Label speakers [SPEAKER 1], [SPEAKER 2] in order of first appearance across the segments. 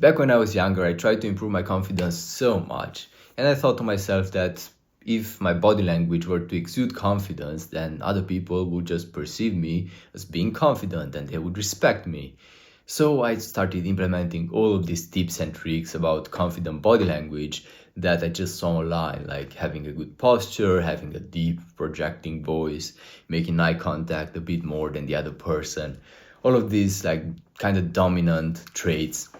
[SPEAKER 1] back when I was younger, I tried to improve my confidence so much. And I thought to myself that if my body language were to exude confidence, then other people would just perceive me as being confident and they would respect me. So I started implementing all of these tips and tricks about confident body language that I just saw online, like having a good posture, having a deep projecting voice, making eye contact a bit more than the other person. All of these like kind of dominant traits.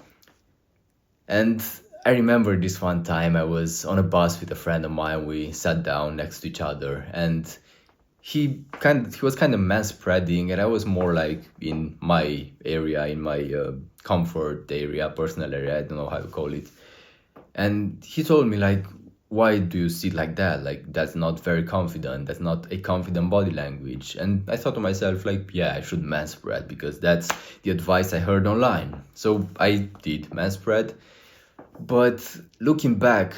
[SPEAKER 1] And I remember this one time I was on a bus with a friend of mine. We sat down next to each other and he was kind of man spreading and I was more like in my area, in my comfort area, personal area, I don't know how to call it. And he told me like, why do you sit like that? Like that's not very confident. That's not a confident body language. And I thought to myself like, yeah, I should man spread because that's the advice I heard online. So I did man spread. But looking back,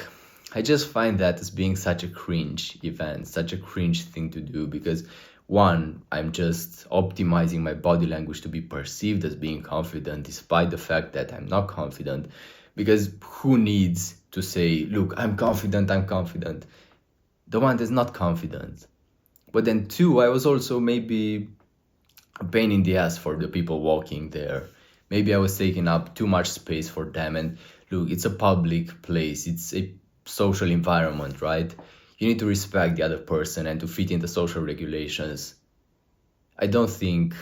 [SPEAKER 1] I just find that as being such a cringe event, such a cringe thing to do because one, I'm just optimizing my body language to be perceived as being confident despite the fact that I'm not confident. Because who needs to say, look, I'm confident, I'm confident? The one that's not confident. But then two, I was also maybe a pain in the ass for the people walking there. Maybe I was taking up too much space for them. And look, it's a public place, it's a social environment, right? You need to respect the other person and to fit in the social regulations. I don't think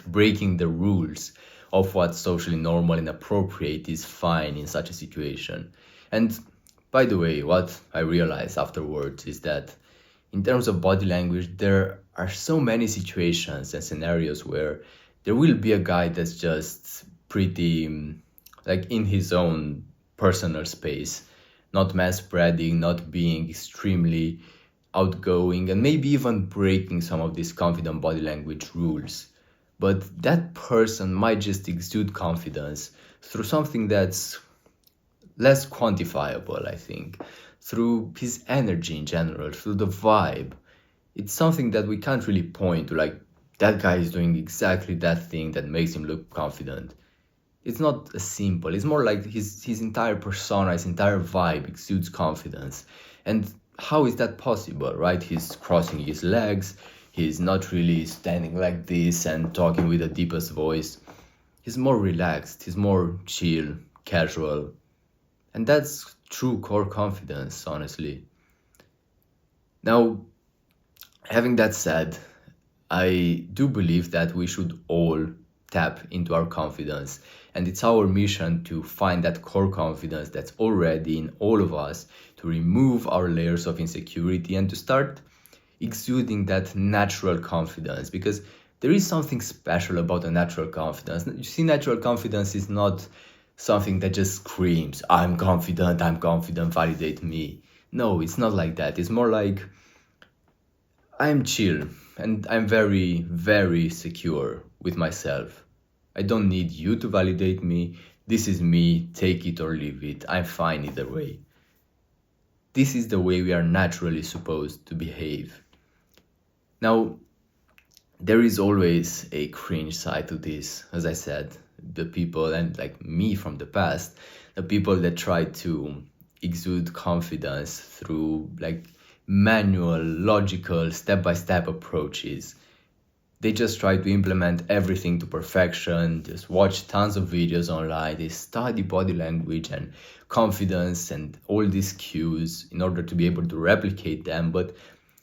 [SPEAKER 1] breaking the rules of what's socially normal and appropriate is fine in such a situation. And by the way, what I realized afterwards is that in terms of body language, there are so many situations and scenarios where there will be a guy that's just pretty like in his own personal space, not mass spreading, not being extremely outgoing, and maybe even breaking some of these confident body language rules. But that person might just exude confidence through something that's less quantifiable, I think, through his energy in general, through the vibe. It's something that we can't really point to, like, that guy is doing exactly that thing that makes him look confident. It's not as simple. It's more like his entire persona, his entire vibe exudes confidence. And how is that possible, right? He's crossing his legs, he's not really standing like this and talking with the deepest voice. He's more relaxed, he's more chill, casual. And that's true core confidence, honestly. Now, having that said, I do believe that we should all tap into our confidence. And it's our mission to find that core confidence that's already in all of us, to remove our layers of insecurity and to start exuding that natural confidence. Because there is something special about a natural confidence. You see, natural confidence is not something that just screams, I'm confident, validate me. No, it's not like that. It's more like, I'm chill and I'm very, very secure with myself. I don't need you to validate me. This is me, take it or leave it. I'm fine either way. This is the way we are naturally supposed to behave. Now, there is always a cringe side to this, as I said. The people, and like me from the past, the people that try to exude confidence through like manual, logical, step-by-step approaches. They just try to implement everything to perfection, just watch tons of videos online, they study body language and confidence and all these cues in order to be able to replicate them. But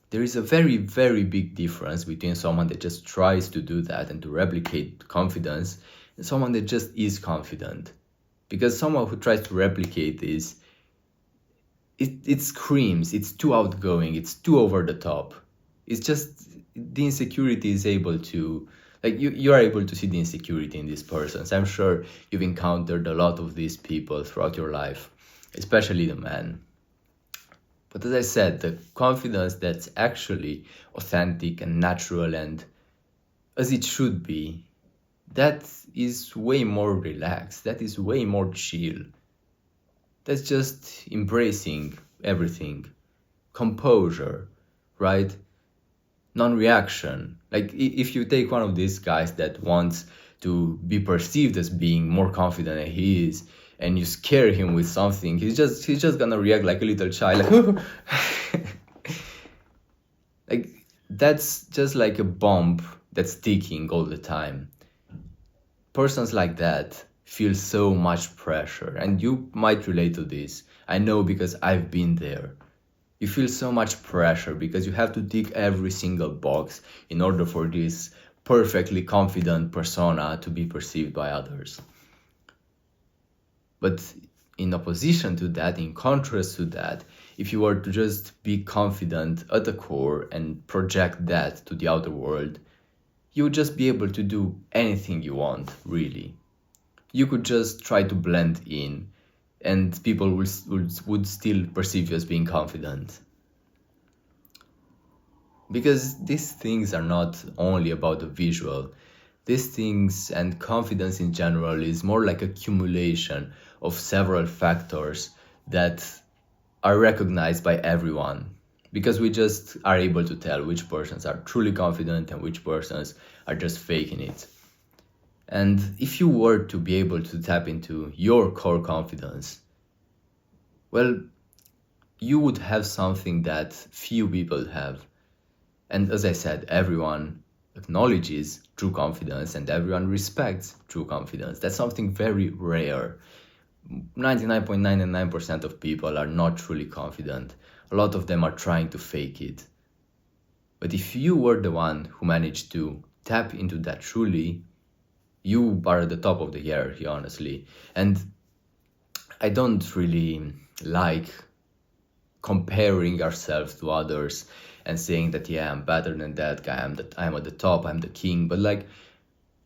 [SPEAKER 1] there is a very, very big difference between someone that just tries to do that and to replicate confidence and someone that just is confident. Because someone who tries to replicate this, it screams, it's too outgoing, it's too over the top. It's just, the insecurity is able to, like you are able to see the insecurity in these persons. I'm sure you've encountered a lot of these people throughout your life, especially the men. But as I said, the confidence that's actually authentic and natural and as it should be, that is way more relaxed, that is way more chill. That's just embracing everything. Composure, right? Non-reaction. Like if you take one of these guys that wants to be perceived as being more confident than he is, and you scare him with something, he's just gonna react like a little child, like, like that's just like a bomb that's ticking all the time. Persons like that feel so much pressure, and you might relate to this. I know because I've been there. You feel so much pressure because you have to tick every single box in order for this perfectly confident persona to be perceived by others. But in opposition to that, in contrast to that, if you were to just be confident at the core and project that to the outer world, you would just be able to do anything you want, really. You could just try to blend in, and people would still perceive you as being confident. Because these things are not only about the visual. These things and confidence in general is more like accumulation of several factors that are recognized by everyone, because we just are able to tell which persons are truly confident and which persons are just faking it. And if you were to be able to tap into your core confidence, well, you would have something that few people have. And as I said, everyone acknowledges true confidence and everyone respects true confidence. That's something very rare. 99.99% of people are not truly confident. A lot of them are trying to fake it. But if you were the one who managed to tap into that truly, you are at the top of the hierarchy, honestly. And I don't really like comparing ourselves to others and saying that, yeah, I'm better than that guy, I'm at the top, I'm the king. But like,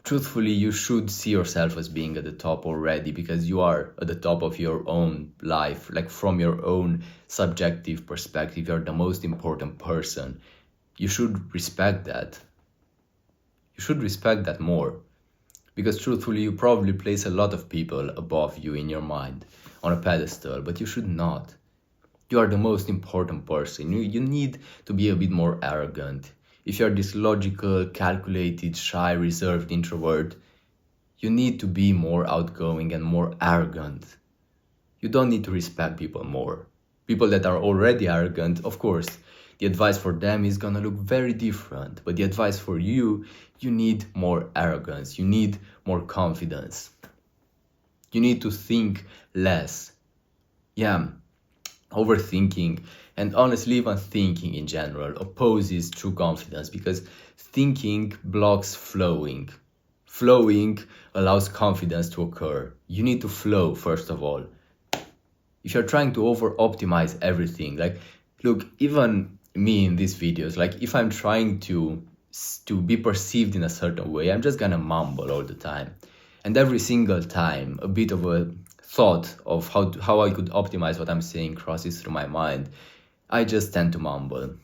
[SPEAKER 1] truthfully, you should see yourself as being at the top already, because you are at the top of your own life. Like, from your own subjective perspective, you're the most important person. You should respect that. You should respect that more, because truthfully, you probably place a lot of people above you in your mind on a pedestal, but you should not. You are the most important person. You need to be a bit more arrogant. If you're this logical, calculated, shy, reserved introvert, you need to be more outgoing and more arrogant. You don't need to respect people more. People that are already arrogant, of course, the advice for them is gonna look very different. But the advice for you, you need more arrogance. You need more confidence. You need to think less. Yeah, overthinking, and honestly even thinking in general, opposes true confidence, because thinking blocks flowing. Flowing allows confidence to occur. You need to flow first of all. If you're trying to over optimize everything, like, look, even me in these videos, like, if I'm trying to be perceived in a certain way, I'm just gonna mumble all the time. And every single time a bit of a thought of how I could optimize what I'm saying crosses through my mind, I just tend to mumble.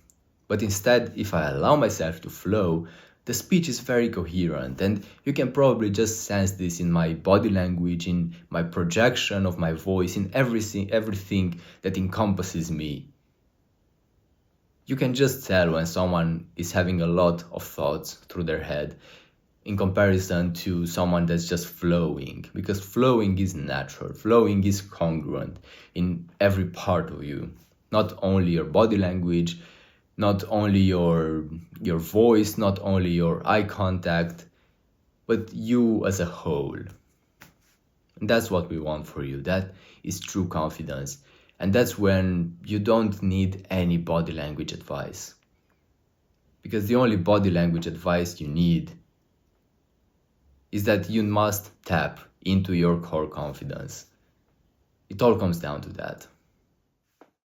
[SPEAKER 1] But instead, if I allow myself to flow, the speech is very coherent, and you can probably just sense this in my body language, in my projection of my voice, in everything that encompasses me. You can just tell when someone is having a lot of thoughts through their head in comparison to someone that's just flowing, because flowing is natural, flowing is congruent in every part of you, not only your body language, not only your voice, not only your eye contact, but you as a whole. And that's what we want for you. That is true confidence. And that's when you don't need any body language advice, because the only body language advice you need is that you must tap into your core confidence. It all comes down to that.